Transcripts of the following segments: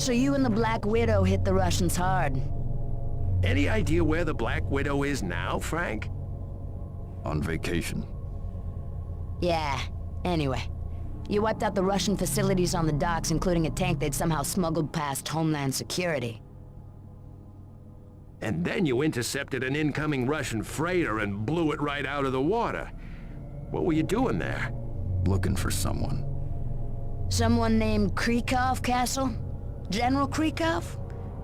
So you and the Black Widow hit the Russians hard. Any idea where the Black Widow is now, Frank? On vacation. Yeah, anyway. You wiped out the Russian facilities on the docks, including a tank they'd somehow smuggled past Homeland Security. And then you intercepted an incoming Russian freighter and blew it right out of the water. What were you doing there? Looking for someone. Someone named Krykov, Castle? General Krykov?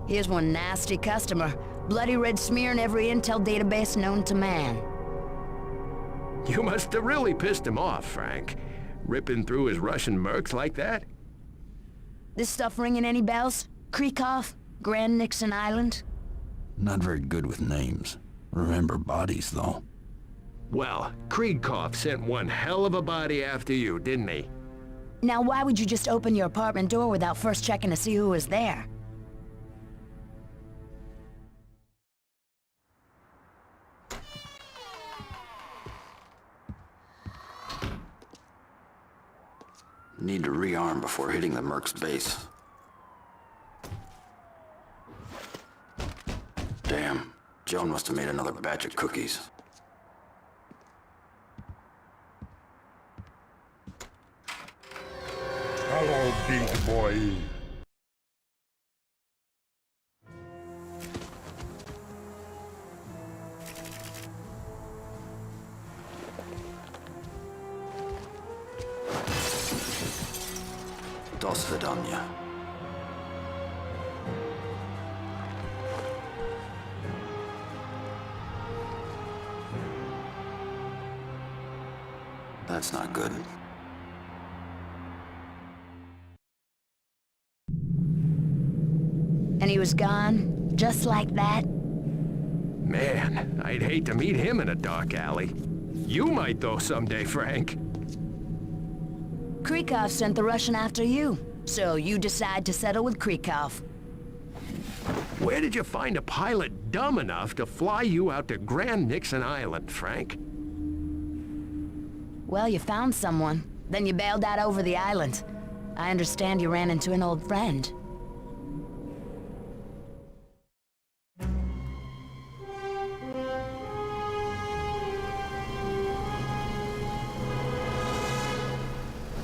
Here's one nasty customer. Bloody red smear in every intel database known to man. You must have really pissed him off, Frank. Ripping through his Russian mercs like that? This stuff ringing any bells? Krykov? Grand Nixon Island? Not very good with names. Remember bodies, though. Well, Krykov sent one hell of a body after you, didn't he? Now why would you just open your apartment door without first checking to see who was there? Need to rearm before hitting the Merc's base. Damn, Joan must have made another batch of cookies. Hello, big boy. До свидания. That's not good. And he was gone, just like that? Man, I'd hate to meet him in a dark alley. You might though someday, Frank. Krykov sent the Russian after you, so you decide to settle with Krykov. Where did you find a pilot dumb enough to fly you out to Grand Nixon Island, Frank? Well, you found someone. Then you bailed out over the island. I understand you ran into an old friend.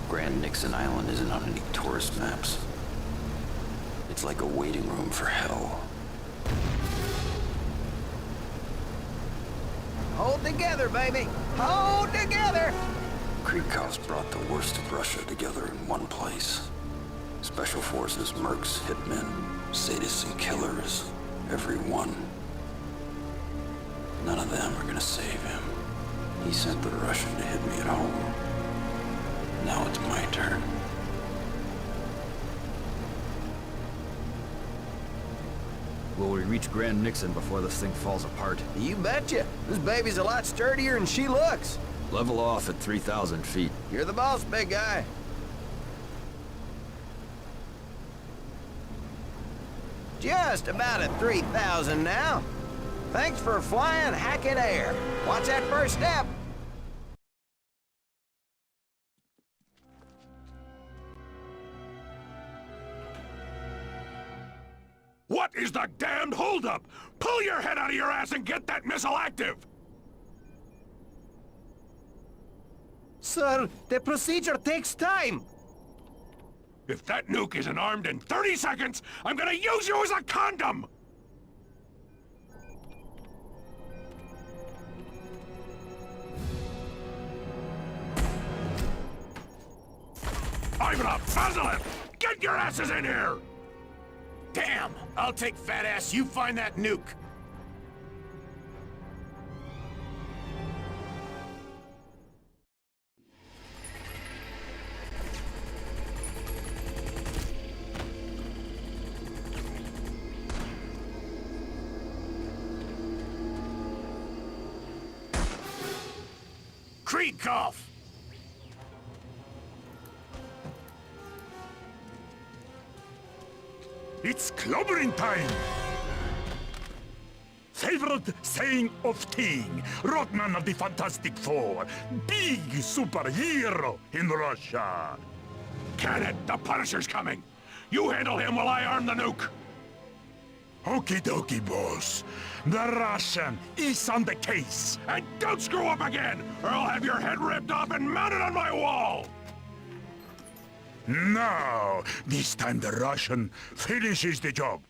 Grand Nixon Island isn't on any tourist maps. It's like a waiting room for hell. Hold together, baby! Hold together! Krykov's brought the worst of Russia together in one place. Special forces, mercs, hitmen, sadists and killers. Every one. None of them are gonna save him. He sent the Russian to hit me at home. Now it's my turn. Will we reach Grand Nixon before this thing falls apart? You betcha! This baby's a lot sturdier than she looks. Level off at 3,000 feet. You're the boss, big guy. Just about at 3,000 now. Thanks for flying Hackett Air. Watch that first step. What is the damned holdup? Pull your head out of your ass and get that missile active! Sir, the procedure takes time. If that nuke isn't armed in 30 seconds, I'm gonna use you as a condom! Ivanov, Vasiliev, get your asses in here! Damn! I'll take fat ass, you find that nuke! Krykov! It's clobbering time! Favorite saying of Ting, Rockman of the Fantastic Four, big superhero in Russia. Can it? The Punisher's coming! You handle him while I arm the nuke! Okie dokie, boss. The Russian is on the case. And don't screw up again, or I'll have your head ripped off and mounted on my wall! No, this time the Russian finishes the job.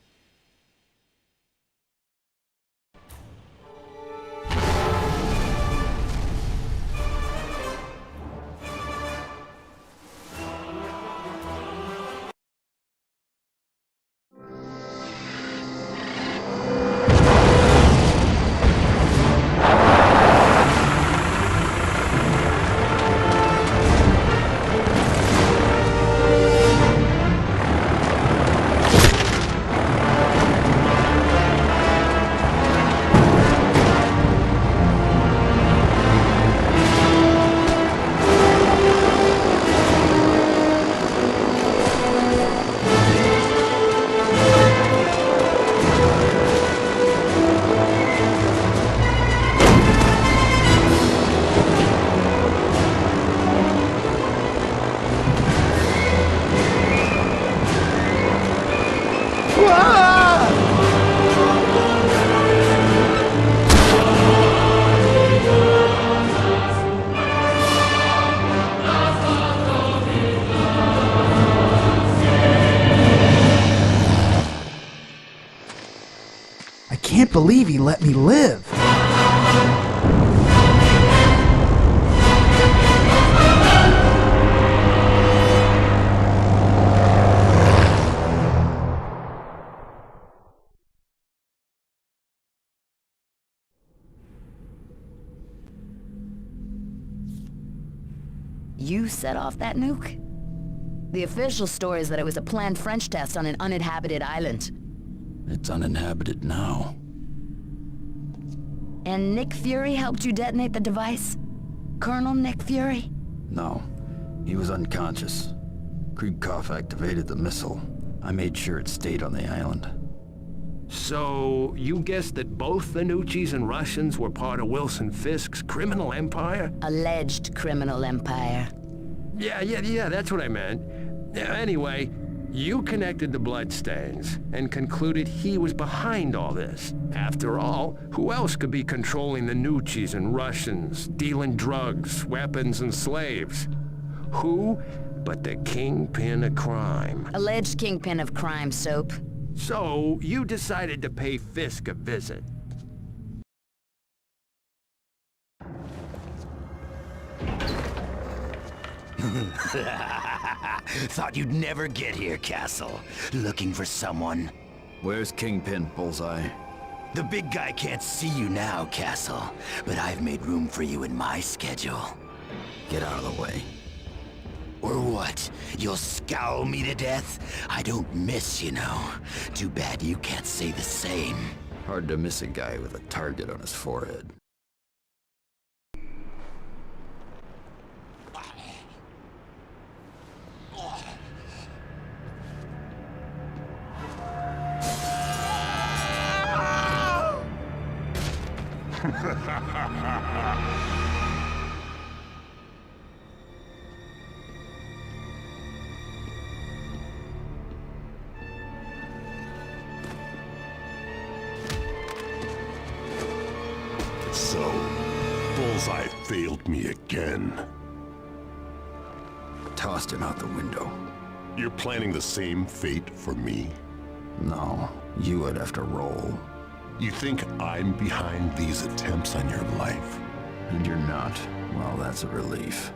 I can't believe he let me live. You set off that nuke? The official story is that it was a planned French test on an uninhabited island. It's uninhabited now. And Nick Fury helped you detonate the device? Colonel Nick Fury? No, he was unconscious. Krykov activated the missile. I made sure it stayed on the island. So, you guessed that both the Nucci's and Russians were part of Wilson Fisk's criminal empire? Alleged criminal empire. Yeah, that's what I meant. Anyway, you connected the bloodstains and concluded he was behind all this. After all, who else could be controlling the Nucci's and Russians, dealing drugs, weapons, and slaves? Who but the kingpin of crime? Alleged kingpin of crime, Soap. So, you decided to pay Fisk a visit. Thought you'd never get here, Castle. Looking for someone. Where's Kingpin, Bullseye? The big guy can't see you now, Castle. But I've made room for you in my schedule. Get out of the way. Or what? You'll scowl me to death? I don't miss, you know. Too bad you can't say the same. Hard to miss a guy with a target on his forehead. So, Bullseye failed me again. Tossed him out the window. You're planning the same fate for me? No, you would have to roll. You think I'm behind these attempts on your life? And you're not. Well, that's a relief.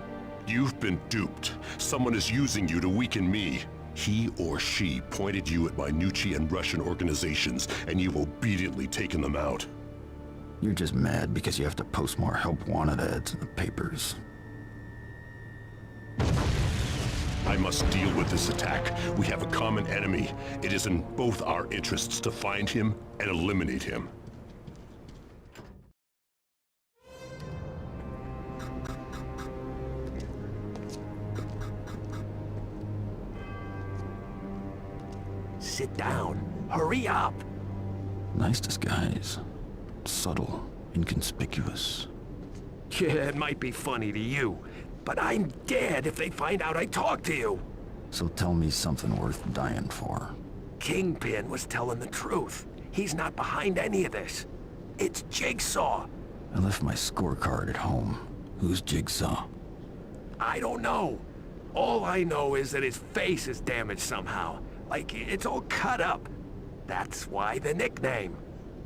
You've been duped. Someone is using you to weaken me. He or she pointed you at my Nucci and Russian organizations, and you've obediently taken them out. You're just mad because you have to post more help wanted ads in the papers. I must deal with this attack. We have a common enemy. It is in both our interests to find him and eliminate him. Sit down. Hurry up. Nice disguise. Subtle, inconspicuous. Yeah, it might be funny to you, but I'm dead if they find out I talked to you. So tell me something worth dying for. Kingpin was telling the truth. He's not behind any of this. It's Jigsaw. I left my scorecard at home. Who's Jigsaw? I don't know. All I know is that his face is damaged somehow. Like, it's all cut up. That's why the nickname.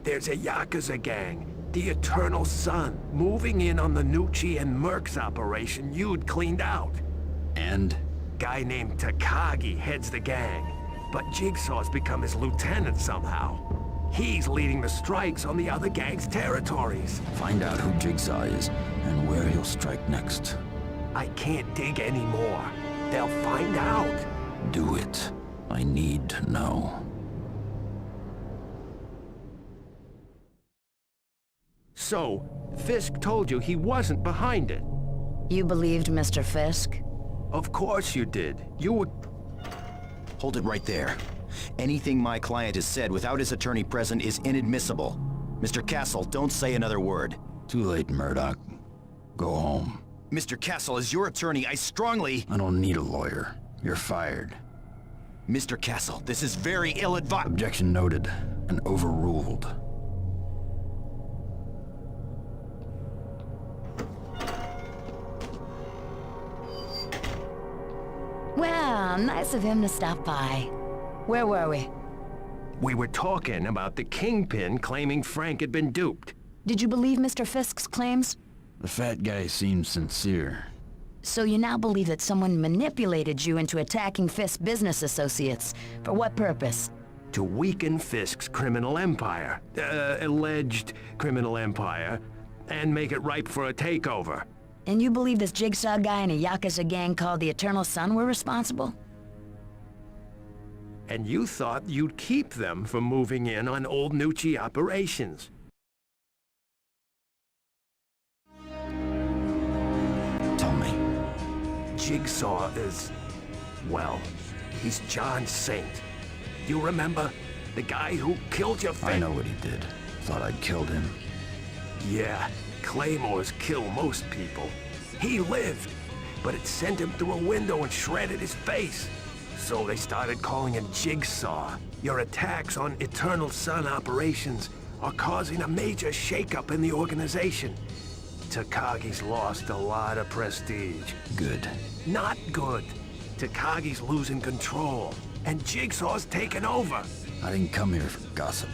There's a Yakuza gang, the Eternal Sun, moving in on the Nucci and Mercs operation you'd cleaned out. And? Guy named Takagi heads the gang, but Jigsaw's become his lieutenant somehow. He's leading the strikes on the other gang's territories. Find out who Jigsaw is and where he'll strike next. I can't dig anymore. They'll find out. Do it. I need to know. So, Fisk told you he wasn't behind it. You believed Mr. Fisk? Of course you did. You were... Hold it right there. Anything my client has said without his attorney present is inadmissible. Mr. Castle, don't say another word. Too late, Murdoch. Go home. Mr. Castle, as your attorney, I strongly... I don't need a lawyer. You're fired. Mr. Castle, this is very ill-advised... Objection noted and overruled. Well, nice of him to stop by. Where were we? We were talking about the Kingpin claiming Frank had been duped. Did you believe Mr. Fisk's claims? The fat guy seemed sincere. So you now believe that someone manipulated you into attacking Fisk's business associates. For what purpose? To weaken Fisk's criminal empire, alleged criminal empire, and make it ripe for a takeover. And you believe this Jigsaw guy and a Yakuza gang called the Eternal Sun were responsible? And you thought you'd keep them from moving in on old Nucci operations. Tell me. Jigsaw is... well, he's John Saint. You remember? The guy who killed your I know what he did. Thought I'd killed him. Yeah, Claymores kill most people. He lived, but it sent him through a window and shredded his face. So they started calling him Jigsaw. Your attacks on Eternal Sun operations are causing a major shakeup in the organization. Takagi's lost a lot of prestige. Good. Not good. Takagi's losing control, and Jigsaw's taken over. I didn't come here for gossip.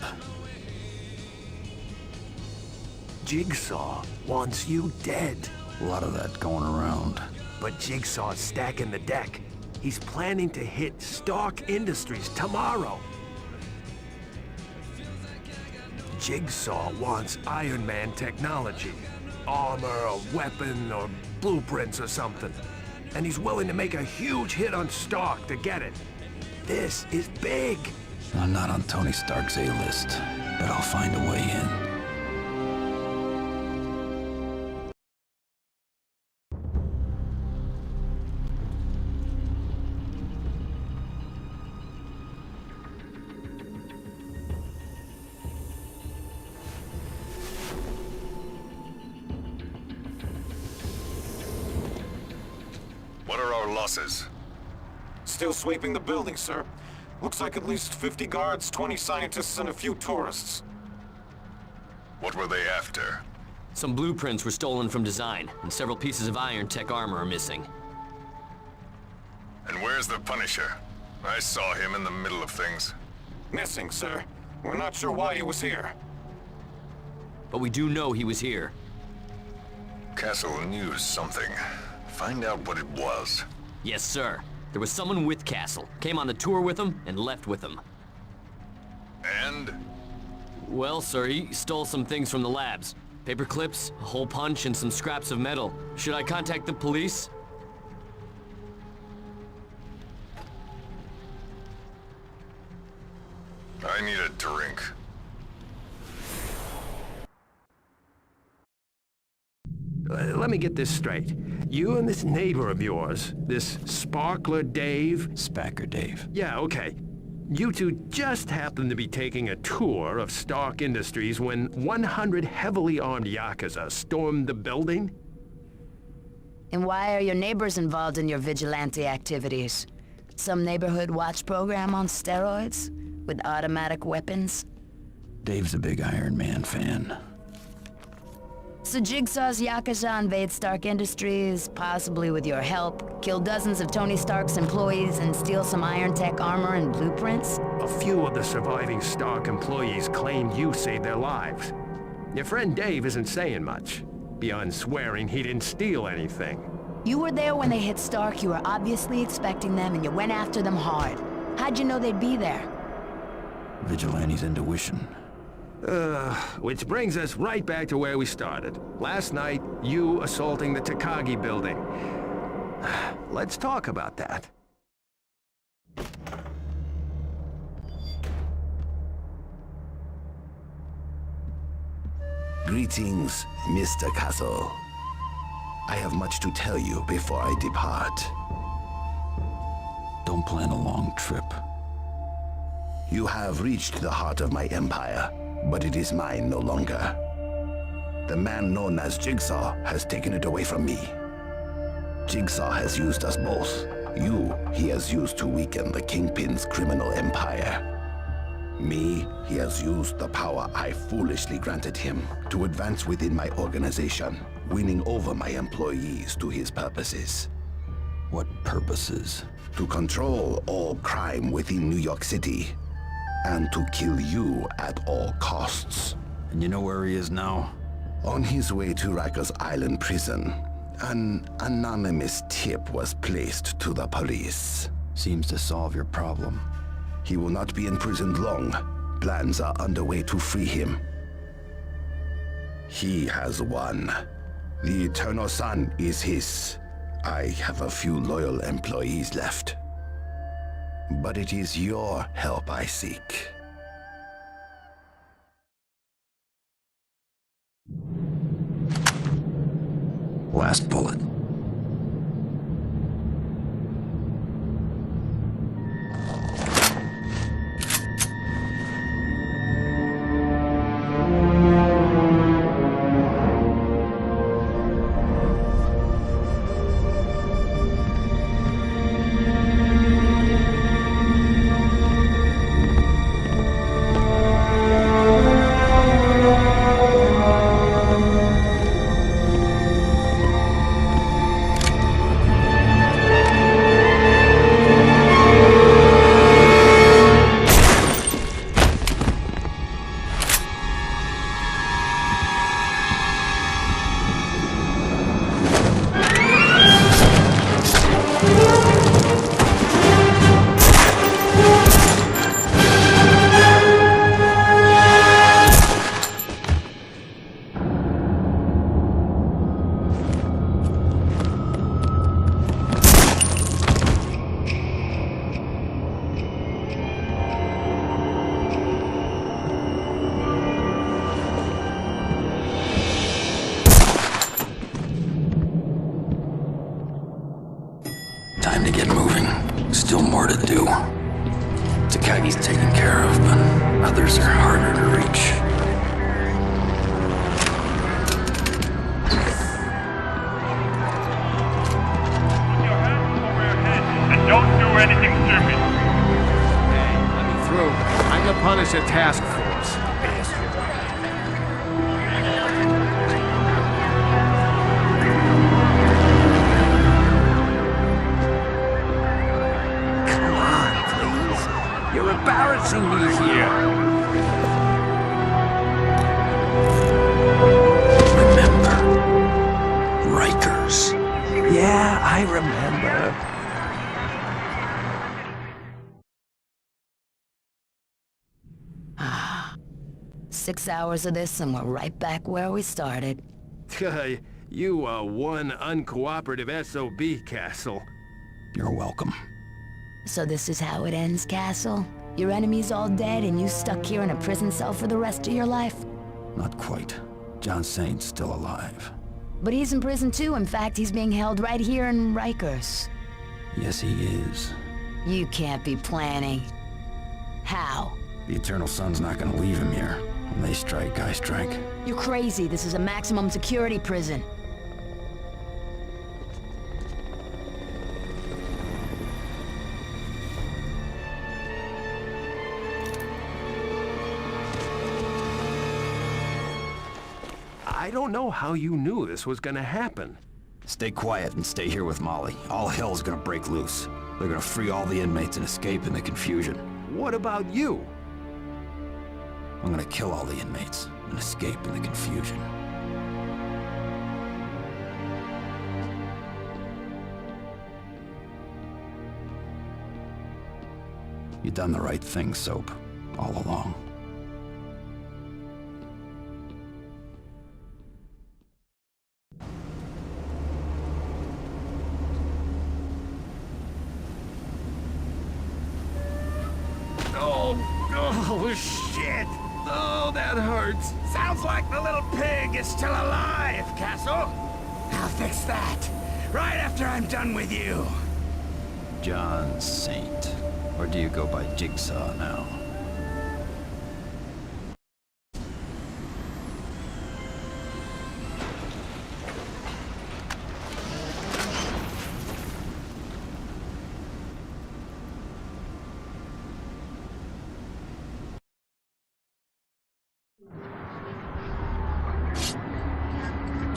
Jigsaw wants you dead. A lot of that going around. But Jigsaw's stacking the deck. He's planning to hit Stark Industries tomorrow. Jigsaw wants Iron Man technology. Armor, or weapon, or blueprints or something. And he's willing to make a huge hit on Stark to get it. This is big. I'm not on Tony Stark's A-list, but I'll find a way in. What are our losses? Still sweeping the building, sir. Looks like at least 50 guards, 20 scientists, and a few tourists. What were they after? Some blueprints were stolen from design, and several pieces of Iron Tech armor are missing. And where's the Punisher? I saw him in the middle of things. Missing, sir. We're not sure why he was here. But we do know he was here. Castle knew something. Find out what it was. Yes, sir. There was someone with Castle. Came on the tour with him and left with him. And? Well, sir, he stole some things from the labs. Paper clips, a hole punch, and some scraps of metal. Should I contact the police? I need a drink. Let me get this straight. You and this neighbor of yours, this Sparkler Dave... Spacker Dave. Yeah, okay. You two just happened to be taking a tour of Stark Industries when 100 heavily armed Yakuza stormed the building? And why are your neighbors involved in your vigilante activities? Some neighborhood watch program on steroids? With automatic weapons? Dave's a big Iron Man fan. So Jigsaw's Yakuza invade Stark Industries, possibly with your help, kill dozens of Tony Stark's employees and steal some Iron Tech armor and blueprints? A few of the surviving Stark employees claimed you saved their lives. Your friend Dave isn't saying much, beyond swearing he didn't steal anything. You were there when they hit Stark, you were obviously expecting them, and you went after them hard. How'd you know they'd be there? Vigilante's intuition. Which brings us right back to where we started. Last night, you assaulting the Takagi building. Let's talk about that. Greetings, Mr. Castle. I have much to tell you before I depart. Don't plan a long trip. You have reached the heart of my empire, but it is mine no longer. The man known as Jigsaw has taken it away from me. Jigsaw has used us both. You, he has used to weaken the Kingpin's criminal empire. Me, he has used the power I foolishly granted him to advance within my organization, winning over my employees to his purposes. What purposes? To control all crime within New York City, and to kill you at all costs. And you know where he is now? On his way to Rikers Island prison, an anonymous tip was placed to the police. Seems to solve your problem. He will not be imprisoned long. Plans are underway to free him. He has won. The Eternal Sun is his. I have a few loyal employees left. But it is your help I seek. Last bullet. Time to get moving. Still more to do. Takagi's taken care of, but others are harder to reach. Put your hands over your head and don't do anything stupid. Hey, let me through. I'm the Punisher Task Force. You're embarrassing me here. Remember. Rikers. Yeah, I remember. Ah, 6 hours of this and we're right back where we started. You are one uncooperative SOB, Castle. You're welcome. So this is how it ends, Castle? Your enemy's all dead and you stuck here in a prison cell for the rest of your life? Not quite. John Saint's still alive. But he's in prison too. In fact, he's being held right here in Rikers. Yes, he is. You can't be planning. How? The Eternal Sun's not gonna leave him here. When they strike, I strike. You're crazy. This is a maximum security prison. I don't know how you knew this was gonna happen. Stay quiet and stay here with Molly. All hell's gonna break loose. They're gonna free all the inmates and escape in the confusion. What about you? I'm gonna kill all the inmates and escape in the confusion. You done the right thing, Soap, all along. Oh, shit! Oh, that hurts. Sounds like the little pig is still alive, Castle. I'll fix that. Right after I'm done with you. John Saint. Or do you go by Jigsaw now?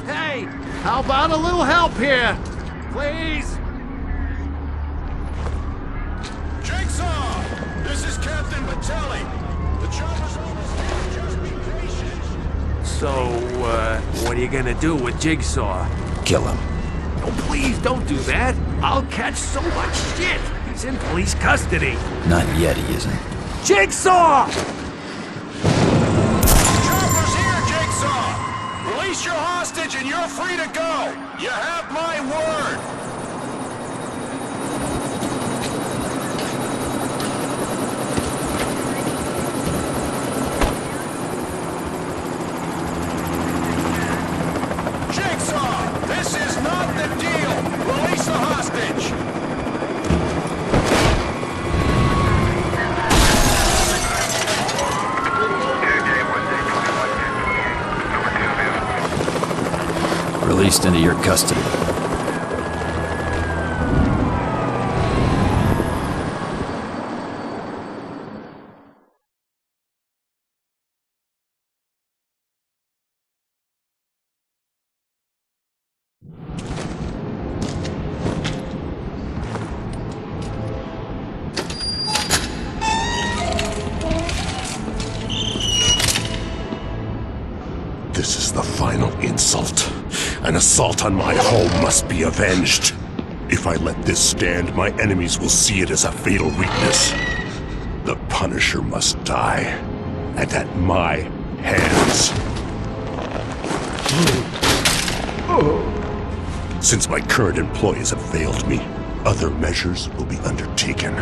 Hey, how about a little help here? Please? Jigsaw! This is Captain Batelli. The chopper's almost here. Just be patient. So, what are you gonna do with Jigsaw? Kill him. Oh, please don't do that. I'll catch so much shit. He's in police custody. Not yet, he isn't. Jigsaw! Chopper's here, Jigsaw! Release your hostage and you're free to go. You have my word. Jigsaw! This is not the deal! Release the hostage! Released into your custody. This is the final insult. An assault on my home must be avenged. If I let this stand, my enemies will see it as a fatal weakness. The Punisher must die, and at my hands. Since my current employees have failed me, other measures will be undertaken.